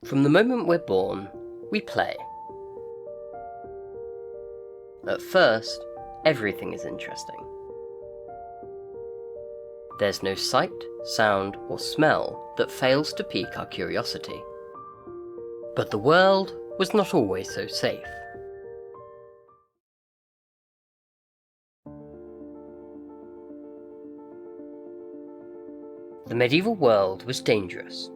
From the moment we're born, we play. At first, everything is interesting. There's no sight, sound, or smell that fails to pique our curiosity. But the world was not always so safe. The medieval world was dangerous.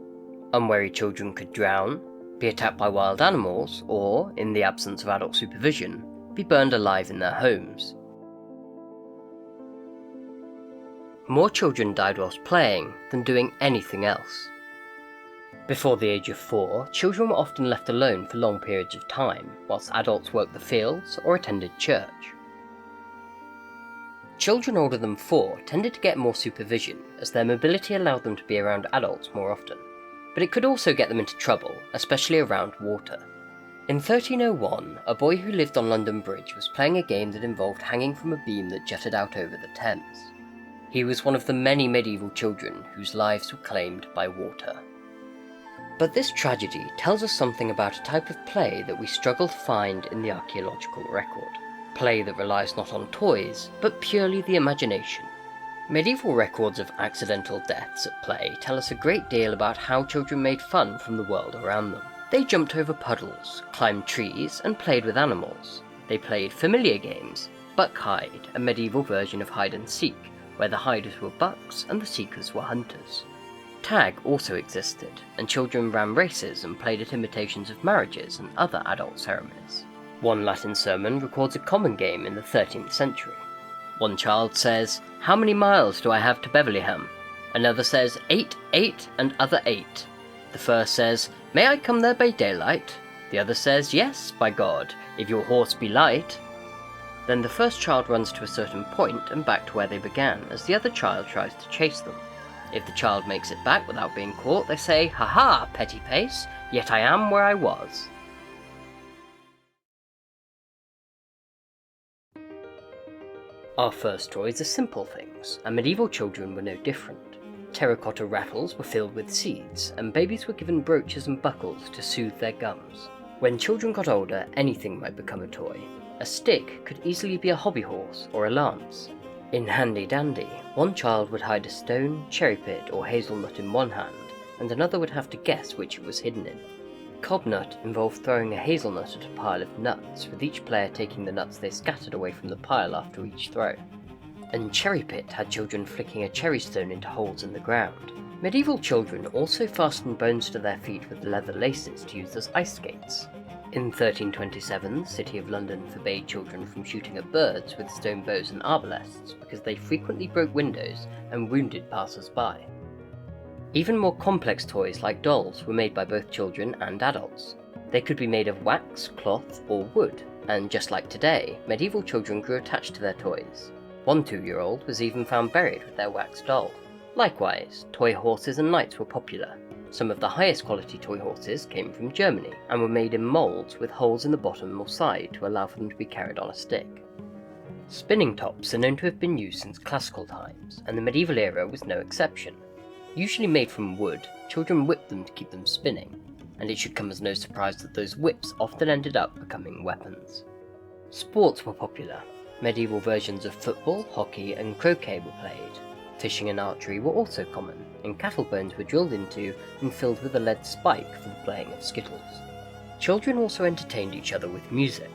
Unwary children could drown, be attacked by wild animals, or, in the absence of adult supervision, be burned alive in their homes. More children died whilst playing than doing anything else. Before the age of 4, children were often left alone for long periods of time, whilst adults worked the fields or attended church. Children older than 4 tended to get more supervision, as their mobility allowed them to be around adults more often. But it could also get them into trouble, especially around water. In 1301, a boy who lived on London Bridge was playing a game that involved hanging from a beam that jutted out over the Thames. He was one of the many medieval children whose lives were claimed by water. But this tragedy tells us something about a type of play that we struggle to find in the archaeological record. Play that relies not on toys, but purely the imagination. Medieval records of accidental deaths at play tell us a great deal about how children made fun from the world around them. They jumped over puddles, climbed trees, and played with animals. They played familiar games, buck hide, a medieval version of hide and seek, where the hiders were bucks and the seekers were hunters. Tag also existed, and children ran races and played at imitations of marriages and other adult ceremonies. One Latin sermon records a common game in the 13th century. One child says, "How many miles do I have to Beverlyham?" Another says, 8, 8, and other 8. The first says, "May I come there by daylight?" The other says, "Yes, by God, if your horse be light." Then the first child runs to a certain point and back to where they began, as the other child tries to chase them. If the child makes it back without being caught, they say, "Ha ha, petty pace, yet I am where I was." Our first toys are simple things, and medieval children were no different. Terracotta rattles were filled with seeds, and babies were given brooches and buckles to soothe their gums. When children got older, anything might become a toy. A stick could easily be a hobby horse or a lance. In Handy Dandy, one child would hide a stone, cherry pit, or hazelnut in one hand, and another would have to guess which it was hidden in. Cobnut involved throwing a hazelnut at a pile of nuts, with each player taking the nuts they scattered away from the pile after each throw. And Cherry Pit had children flicking a cherry stone into holes in the ground. Medieval children also fastened bones to their feet with leather laces to use as ice skates. In 1327, the City of London forbade children from shooting at birds with stone bows and arbalests because they frequently broke windows and wounded passers-by. Even more complex toys like dolls were made by both children and adults. They could be made of wax, cloth, or wood, and just like today, medieval children grew attached to their toys. One 2-year-old was even found buried with their wax doll. Likewise, toy horses and knights were popular. Some of the highest quality toy horses came from Germany, and were made in moulds with holes in the bottom or side to allow for them to be carried on a stick. Spinning tops are known to have been used since classical times, and the medieval era was no exception. Usually made from wood, children whipped them to keep them spinning, and it should come as no surprise that those whips often ended up becoming weapons. Sports were popular. Medieval versions of football, hockey, and croquet were played. Fishing and archery were also common, and cattle bones were drilled into and filled with a lead spike for the playing of skittles. Children also entertained each other with music.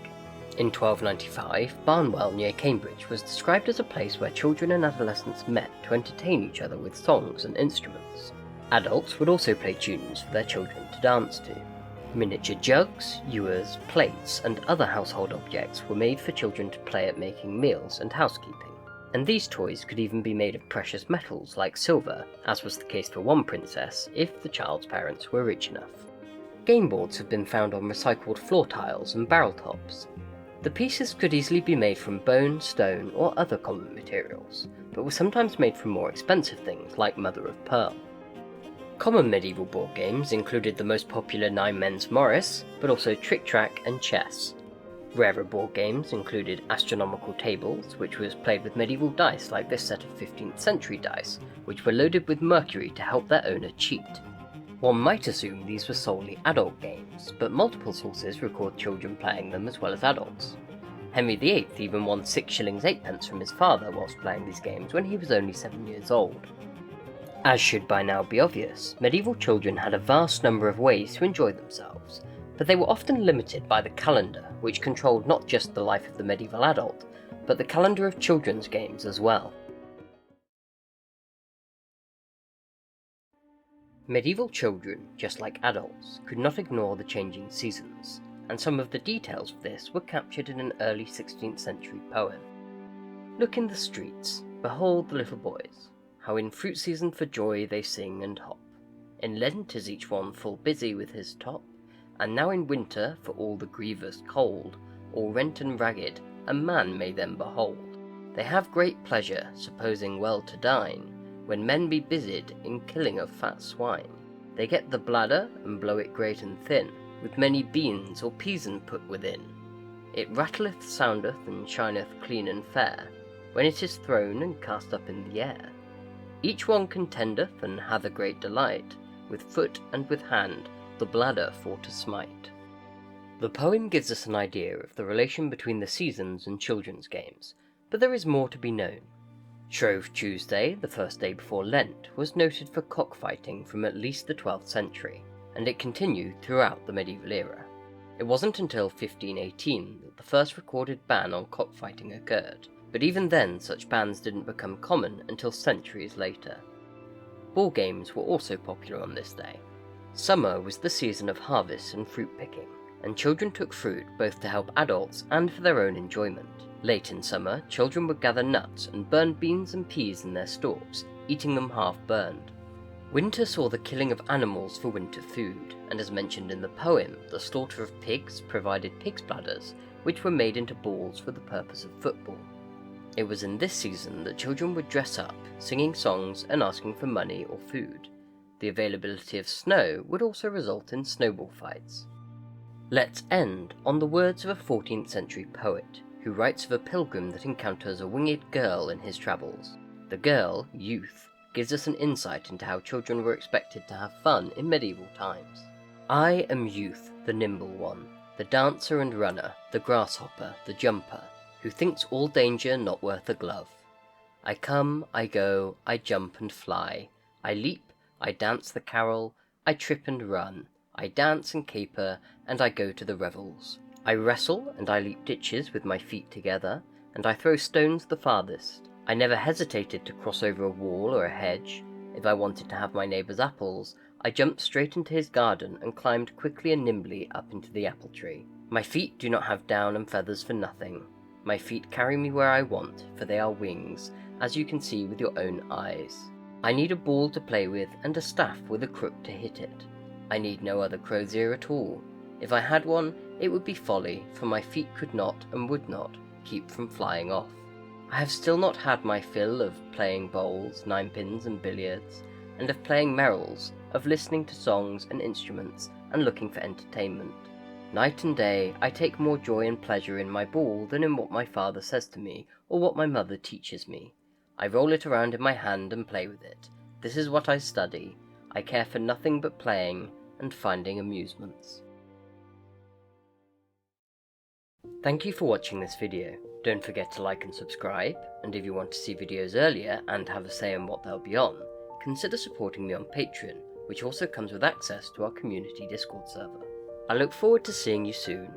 In 1295, Barnwell near Cambridge was described as a place where children and adolescents met to entertain each other with songs and instruments. Adults would also play tunes for their children to dance to. Miniature jugs, ewers, plates, and other household objects were made for children to play at making meals and housekeeping. And these toys could even be made of precious metals like silver, as was the case for one princess if the child's parents were rich enough. Game boards have been found on recycled floor tiles and barrel tops. The pieces could easily be made from bone, stone, or other common materials, but were sometimes made from more expensive things like mother of pearl. Common medieval board games included the most popular Nine Men's Morris, but also trick-track and chess. Rarer board games included astronomical tables, which was played with medieval dice like this set of 15th century dice, which were loaded with mercury to help their owner cheat. One might assume these were solely adult games, but multiple sources record children playing them as well as adults. Henry VIII even won 6 shillings 8 from his father whilst playing these games when he was only 7 years old. As should by now be obvious, medieval children had a vast number of ways to enjoy themselves, but they were often limited by the calendar, which controlled not just the life of the medieval adult, but the calendar of children's games as well. Medieval children, just like adults, could not ignore the changing seasons, and some of the details of this were captured in an early 16th century poem. Look in the streets, behold the little boys, how in fruit season for joy they sing and hop. In Lent is each one full busy with his top, and now in winter, for all the grievous cold, all rent and ragged, a man may them behold. They have great pleasure, supposing well to dine, when men be busied in killing of fat swine. They get the bladder, and blow it great and thin, with many beans or peasen put within. It rattleth, soundeth, and shineth clean and fair, when it is thrown and cast up in the air. Each one contendeth, and hath a great delight, with foot and with hand, the bladder for to smite. The poem gives us an idea of the relation between the seasons and children's games, but there is more to be known. Shrove Tuesday, the first day before Lent, was noted for cockfighting from at least the 12th century, and it continued throughout the medieval era. It wasn't until 1518 that the first recorded ban on cockfighting occurred, but even then such bans didn't become common until centuries later. Ball games were also popular on this day. Summer was the season of harvest and fruit picking, and children took fruit both to help adults and for their own enjoyment. Late in summer, children would gather nuts and burn beans and peas in their stalks, eating them half burned. Winter saw the killing of animals for winter food, and as mentioned in the poem, the slaughter of pigs provided pigs' bladders, which were made into balls for the purpose of football. It was in this season that children would dress up, singing songs and asking for money or food. The availability of snow would also result in snowball fights. Let's end on the words of a 14th century poet, who writes of a pilgrim that encounters a winged girl in his travels. The girl, Youth, gives us an insight into how children were expected to have fun in medieval times. I am Youth, the nimble one, the dancer and runner, the grasshopper, the jumper, who thinks all danger not worth a glove. I come, I go, I jump and fly, I leap, I dance the carol, I trip and run, I dance and caper, and I go to the revels. I wrestle and I leap ditches with my feet together, and I throw stones the farthest. I never hesitated to cross over a wall or a hedge. If I wanted to have my neighbour's apples, I jumped straight into his garden and climbed quickly and nimbly up into the apple tree. My feet do not have down and feathers for nothing. My feet carry me where I want, for they are wings, as you can see with your own eyes. I need a ball to play with and a staff with a crook to hit it. I need no other crosier at all. If I had one, it would be folly, for my feet could not and would not keep from flying off. I have still not had my fill of playing bowls, ninepins and billiards, and of playing merrills, of listening to songs and instruments, and looking for entertainment. Night and day I take more joy and pleasure in my ball than in what my father says to me, or what my mother teaches me. I roll it around in my hand and play with it. This is what I study. I care for nothing but playing and finding amusements. Thank you for watching this video. Don't forget to like and subscribe, and if you want to see videos earlier and have a say in what they'll be on, consider supporting me on Patreon, which also comes with access to our community Discord server. I look forward to seeing you soon,